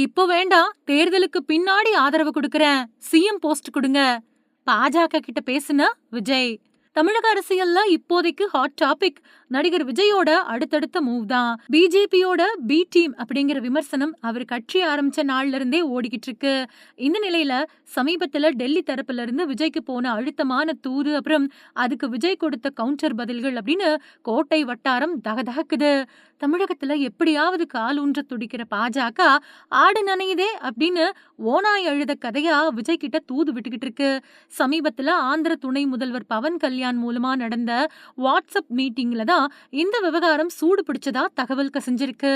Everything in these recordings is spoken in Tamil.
இப்போ வேண்டாம், தேர்தலுக்கு பின்னாடி ஆதரவு குடுக்குறேன். சிஎம் போஸ்ட் குடுங்க. பாஜக கிட்ட பேசுன விஜய். தமிழக அரசியல்ல இப்போதைக்கு ஹாட் டாபிக் நடிகர் விஜயோட அடுத்தடுத்த மூவ் தான். பிஜேபியோட பி டீம் அப்படிங்கிற விமர்சனம் அவர் கட்சி ஆரம்பிச்ச நாள்ல இருந்தே ஓடிக்கிட்டு இருக்கு. இந்த நிலையில சமீபத்துல டெல்லி தரப்புல இருந்து விஜய்க்கு போன அழுத்தமான தூது, அப்புறம் அதுக்கு விஜய் கொடுத்த கவுண்டர் பதில்கள் அப்படின்னு கோட்டை வட்டாரம் தகதகக்குது. தமிழகத்துல எப்படியாவது கால் ஊன்ற துடிக்கிற பாஜக ஆடு நனையுதே அப்படின்னு ஓனாய் அழுத கதையா விஜய் கிட்ட தூது விட்டுக்கிட்டு இருக்கு. சமீபத்துல ஆந்திர துணை முதல்வர் பவன் கல்யாண் மூலமா நடந்த வாட்ஸ்அப் மீட்டிங்ல தான் இந்த விவகாரம் சூடு பிடிச்சதா தகவல் கசிஞ்சிருக்கு.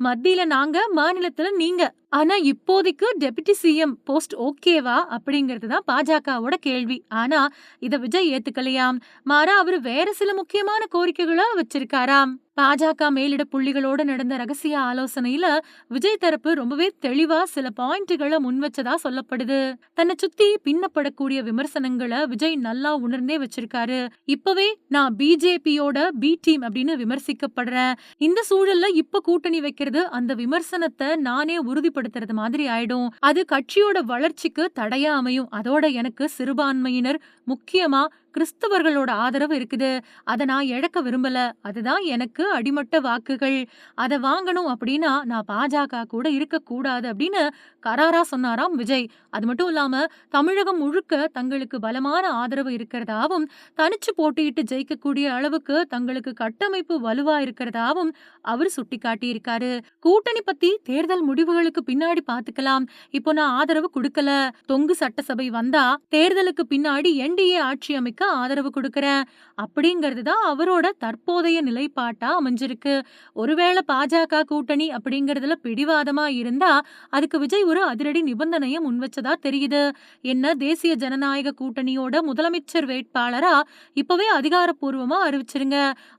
மத்தியில நாங்க, மாநிலத்துல நீங்க. ஆனா இப்போதைக்கு டெபுட்டி சிஎம் போஸ்ட் ஓகேவா அப்படிங்கிறது தான் பாஜகவோட கேள்வி. ஆனா இத விஜய் ஏத்துக்கலையாம். மாறா அவரு வேற சில முக்கியமான கோரிக்கைகளை வச்சிருக்காராம். பாஜக மேலிட புள்ளிகளோட நடந்த ரகசிய ஆலோசனையில விஜய் தரப்பு ரொம்பவே தெளிவா சில பாயிண்ட்களை முன் வச்சதா சொல்லப்படுது. தன்னை சுத்தி பின்னப்படக்கூடிய விமர்சனங்களை விஜய் நல்லா உணர்ந்தே வச்சிருக்காரு. இப்பவே நான் பிஜேபியோட பி டீம் அப்படின்னு விமர்சிக்கப்படுறேன். இந்த சூழல்ல இப்ப கூட்டணி வைக்கிறது அந்த விமர்சனத்தை நானே உறுதிப்படுத்துறது மாதிரி ஆயிடும். அது கட்சியோட வளர்ச்சிக்கு தடையா அமையும். அதோட எனக்கு சிறுபான்மையினர், முக்கியமா கிறிஸ்தவர்களோட ஆதரவு இருக்குது. அதை நான் இழக்க விரும்பல. அதுதான் எனக்கு அடிமட்ட வாக்குகள். அதை வாங்கணும் அப்படின்னா நான் பாஜக கூட இருக்கக்கூடாது அப்படின்னு கராரா சொன்னாராம் விஜய். அது மட்டும் இல்லாம தமிழகம் முழுக்க தங்களுக்கு பலமான ஆதரவு இருக்கிறதாவும், தனிச்சு போட்டியிட்டு ஜெயிக்கக்கூடிய அளவுக்கு தங்களுக்கு கட்டமைப்பு வலுவா இருக்கிறதாவும் அவர் சுட்டிக்காட்டி இருக்காரு. கூட்டணி பத்தி தேர்தல் முடிவுகளுக்கு பின்னாடி பாத்துக்கலாம். இப்போ நான் ஆதரவு கொடுக்கல. தொங்கு சட்டசபை வந்தா தேர்தலுக்கு பின்னாடி என்டிஏ ஆட்சி அமைக்க ஆதரவு கொடுக்கறேன் அப்படிங்கிறது தான் அவரோட தற்போதைய நிலைப்பாட்டா அமைஞ்சிருக்கு. ஒருவேளை பாஜக கூட்டணி அப்படிங்கறதுல பிடிவாதமா இருந்தா அதுக்கு விஜய் ஒரு அதிரடி நிபந்தனையை முன்வச்சதா தெரியுது. என்ன, தேசிய ஜனநாயக கூட்டணியோட முதலமைச்சர் வேட்பாளரா இப்பவே அதிகாரப்பூர்வமா அறிவிச்சிருங்க.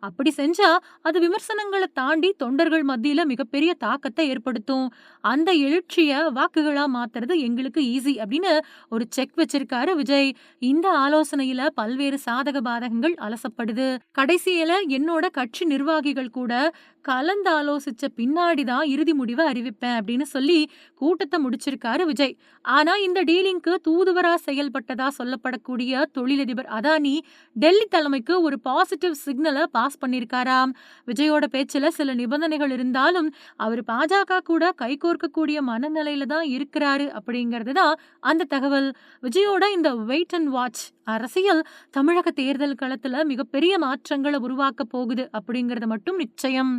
அப்படி செஞ்சா அது விமர்சனங்களை தாண்டி தொண்டர்கள் மத்தியில மிகப்பெரிய தாக்கத்தை ஏற்படுத்தும். அந்த எழுச்சிய வாக்குகளா மாத்துறது எங்களுக்கு ஈஸி அப்படின்னு ஒரு செக் வச்சிருக்காரு விஜய். இந்த ஆலோசனையில பல்வேறு சாதக பாதகங்கள் அலசப்படுது. கடைசியில என்னோட கட்சி நிர்வாகிகள் கூட கலந்து ஆலோசிச்ச பின்னாடிதான் இறுதி முடிவை அறிவிப்பேன் அப்படின்னு சொல்லி கூட்டத்தை முடிச்சிருக்காரு விஜய். ஆனா இந்த டீலிங்க்கு தூதுவரா செயல்பட்டதா சொல்லப்படக்கூடிய தொழிலதிபர் அதானி டெல்லி தலைமைக்கு ஒரு பாசிட்டிவ் சிக்னலை பாஸ் பண்ணிருக்காராம். விஜயோட பேச்சுல சில நிபந்தனைகள் இருந்தாலும் அவர் பாஜக கூட கைகோர்க்கக்கூடிய மனநிலையில தான் இருக்கிறாரு அப்படிங்கிறது தான் அந்த தகவல். விஜயோட இந்த வெயிட் அண்ட் வாட்ச் அரசியல் தமிழக தேர்தல் களத்துல மிகப்பெரிய மாற்றங்களை உருவாக்க போகுது அப்படிங்கறது மட்டும் நிச்சயம்.